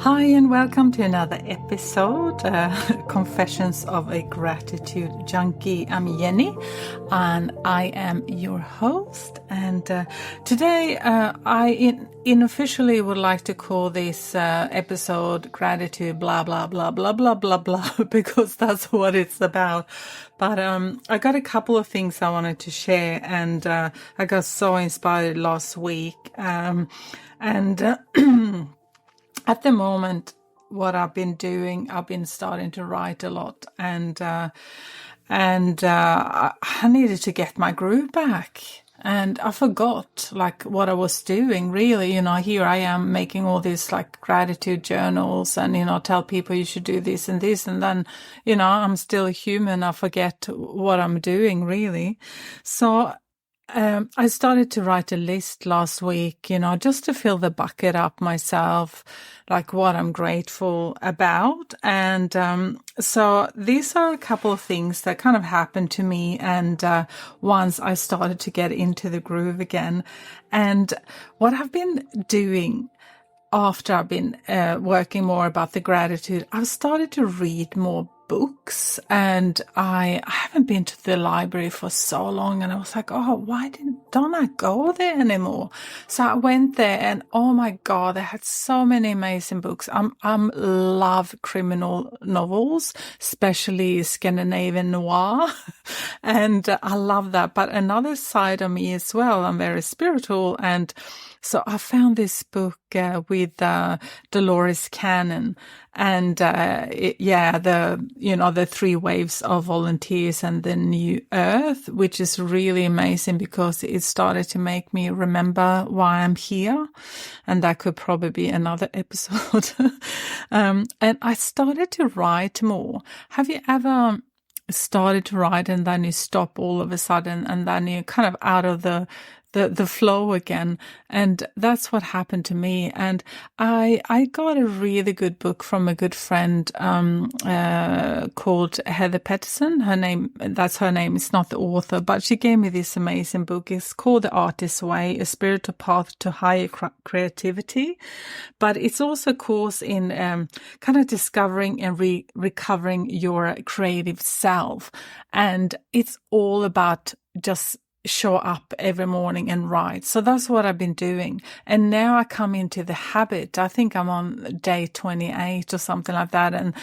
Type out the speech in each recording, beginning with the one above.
Hi and welcome to another episode, Confessions of a Gratitude Junkie. I'm Yenny and I am your host, and today I unofficially would like to call this episode Gratitude blah blah blah blah blah blah blah because that's what it's about. But I got a couple of things I wanted to share, and I got so inspired last week, at the moment, what I've been doing, I've been starting to write a lot, and I needed to get my groove back, and I forgot like what I was doing. Really, here I am making all these like gratitude journals, and tell people you should do this and this, and then I'm still a human. I forget what I'm doing really, so. I started to write a list last week, just to fill the bucket up myself, like what I'm grateful about. And so these are a couple of things that kind of happened to me. And once I started to get into the groove again. And what I've been doing after I've been working more about the gratitude, I've started to read more books, and I haven't been to the library for so long, and I was like, oh, why don't I go there anymore? So I went there, and oh my God, they had so many amazing books. I'm love criminal novels, especially Scandinavian noir, and I love that. But another side of me as well, I'm very spiritual, and so I found this book with Dolores Cannon, and the 3 waves of volunteers and the new earth, which is really amazing because it started to make me remember why I'm here, and that could probably be another episode. And I started to write more. Have you ever started to write and then you stop all of a sudden, and then you're kind of out of the flow again? And that's what happened to me. And I got a really good book from a good friend called Heather Peterson. That's her name. It's not the author, but she gave me this amazing book. It's called The Artist's Way, A Spiritual Path to Higher Creativity. But it's also a course in kind of discovering and recovering your creative self. And it's all about just show up every morning and write. So that's what I've been doing. And now I come into the habit. I think I'm on day 28 or something like that. And,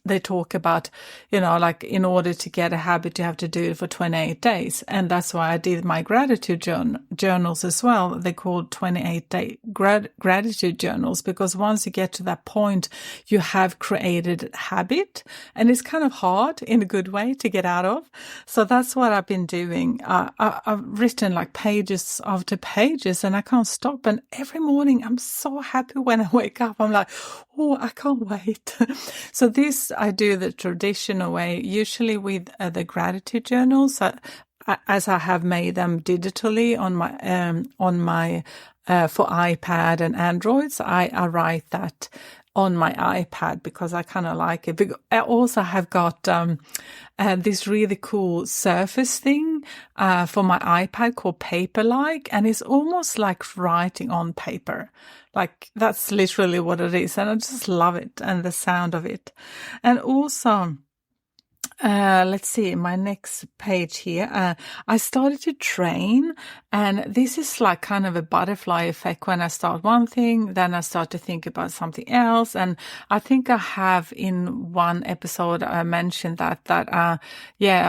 they talk about, like in order to get a habit, you have to do it for 28 days. And that's why I did my gratitude journals as well. They're called 28-day gratitude journals, because once you get to that point, you have created a habit, and it's kind of hard in a good way to get out of. So that's what I've been doing. I've written like pages after pages, and I can't stop. And every morning I'm so happy when I wake up. I'm like, oh, I can't wait. So this, I do the traditional way, usually with the gratitude journals, as I have made them digitally on my for iPad and Androids. I write that on my iPad because I kind of like it. I also have got this really cool Surface thing for my iPad called Paperlike, and it's almost like writing on paper. Like that's literally what it is, and I just love it and the sound of it. And also, let's see, my next page here. I started to train, and this is like kind of a butterfly effect. When I start one thing, then I start to think about something else. And I think I have in one episode, I mentioned that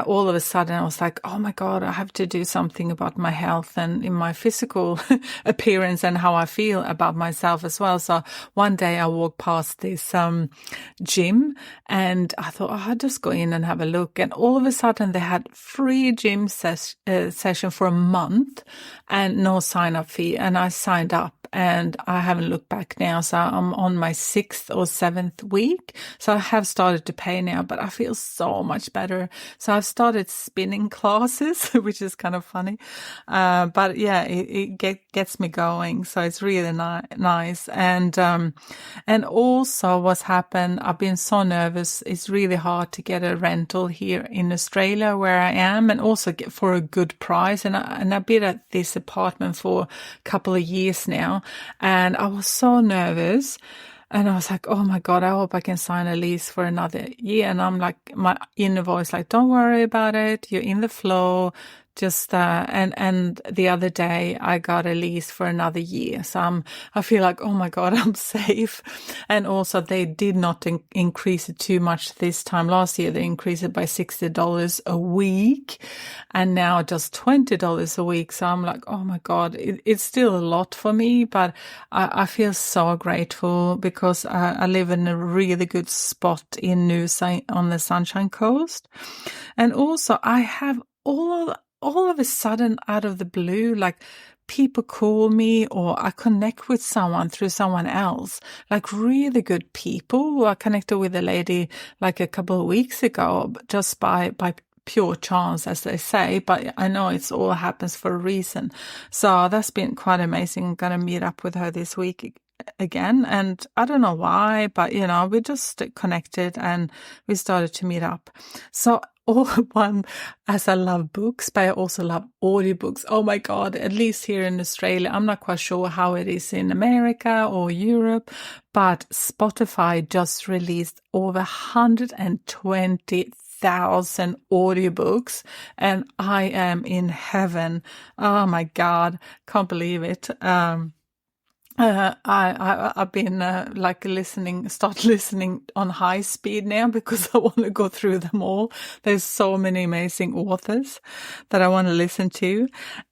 all of a sudden I was like, oh my God, I have to do something about my health and in my physical appearance and how I feel about myself as well. So one day I walked past this gym, and I thought, I'll just go in and have a look. And all of a sudden they had free gym session for a month and no sign up fee. And I signed up, and I haven't looked back now. So I'm on my 6th or 7th week. So I have started to pay now, but I feel so much better. So I've started spinning classes, which is kind of funny. But yeah, it gets me going. So it's really nice. And also what's happened, I've been so nervous. It's really hard to get a rental here in Australia where I am, and also get for a good price. And I've been at this apartment for a couple of years now, and I was so nervous. And I was like, oh my God, I hope I can sign a lease for another year. And I'm like, my inner voice, like, don't worry about it. You're in the flow. Just, and the other day I got a lease for another year. So I feel like, oh my God, I'm safe. And also they did not increase it too much this time. Last year, they increased it by $60 a week and now just $20 a week. So I'm like, oh my God, it's still a lot for me, but I feel so grateful because I live in a really good spot in on the Sunshine Coast. And also I have all of a sudden, out of the blue, like people call me or I connect with someone through someone else, like really good people. I connected with a lady like a couple of weeks ago just by pure chance, as they say, but I know it's all happens for a reason. So that's been quite amazing. I'm going to meet up with her this week again, and I don't know why, but we just connected and we started to meet up. So all one, as I love books, but I also love audiobooks. Oh my God, at least here in Australia, I'm not quite sure how it is in America or Europe, but Spotify just released over 120,000 audiobooks, and I am in heaven. Oh my God, can't believe it. I've been start listening on high speed now because I want to go through them all. There's so many amazing authors that I want to listen to.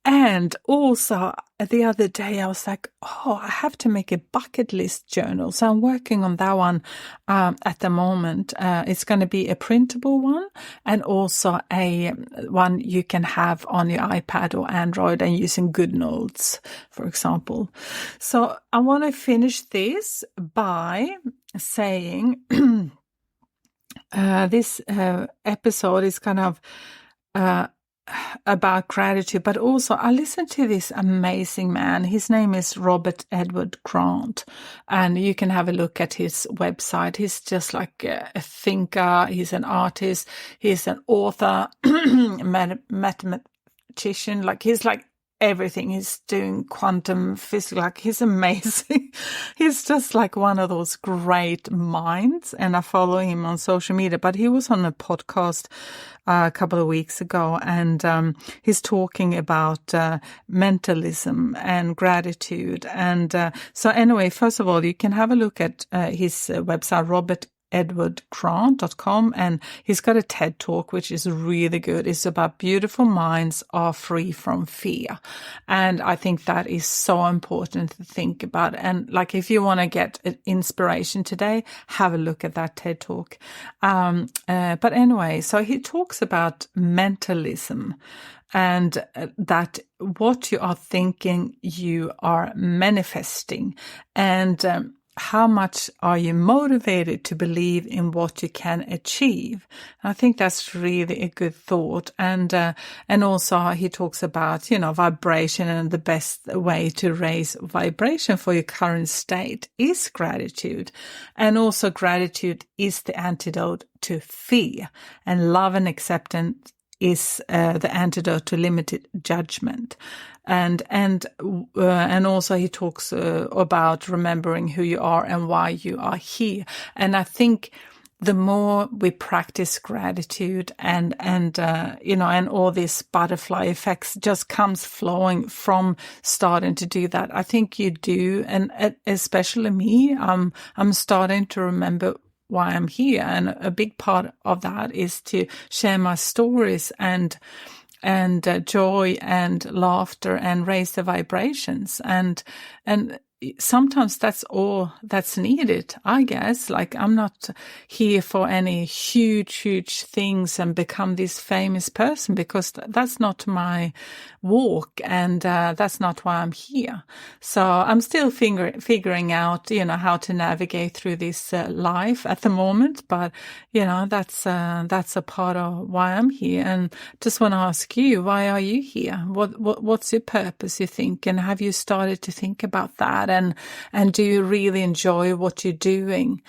And also the other day I was like, oh, I have to make a bucket list journal. So I'm working on that one at the moment. It's going to be a printable one and also a one you can have on your iPad or Android and using GoodNotes, for example. So I want to finish this by saying this episode is kind of about gratitude, but also I listened to this amazing man. His name is Robert Edward Grant, and you can have a look at his website. He's just like a thinker. He's an artist. He's an author, mathematician. Like he's like everything. He's doing quantum physics. Like he's amazing. He's just like one of those great minds, and I follow him on social media. But he was on a podcast a couple of weeks ago, and he's talking about mentalism and gratitude. And so anyway, first of all, you can have a look at his website, robertedwardgrant.com, and he's got a TED Talk, which is really good. It's about beautiful minds are free from fear. And I think that is so important to think about. And like, if you want to get inspiration today, have a look at that TED Talk. But anyway, so he talks about mentalism and that what you are thinking, you are manifesting. And how much are you motivated to believe in what you can achieve? I think that's really a good thought. And also he talks about, vibration, and the best way to raise vibration for your current state is gratitude. And also gratitude is the antidote to fear, and love and acceptance is the antidote to limited judgment. And also he talks about remembering who you are and why you are here. And I think the more we practice gratitude and all these butterfly effects just comes flowing from starting to do that. I think you do. And especially me, I'm starting to remember why I'm here. And a big part of that is to share my stories and joy and laughter and raise the vibrations. And sometimes that's all that's needed, I guess. Like, I'm not here for any huge things and become this famous person, because that's not my walk, and that's not why I'm here. So I'm still figuring out, how to navigate through this life at the moment. But that's a part of why I'm here. And just want to ask you, why are you here? What's your purpose, you think? And have you started to think about that? And do you really enjoy what you're doing?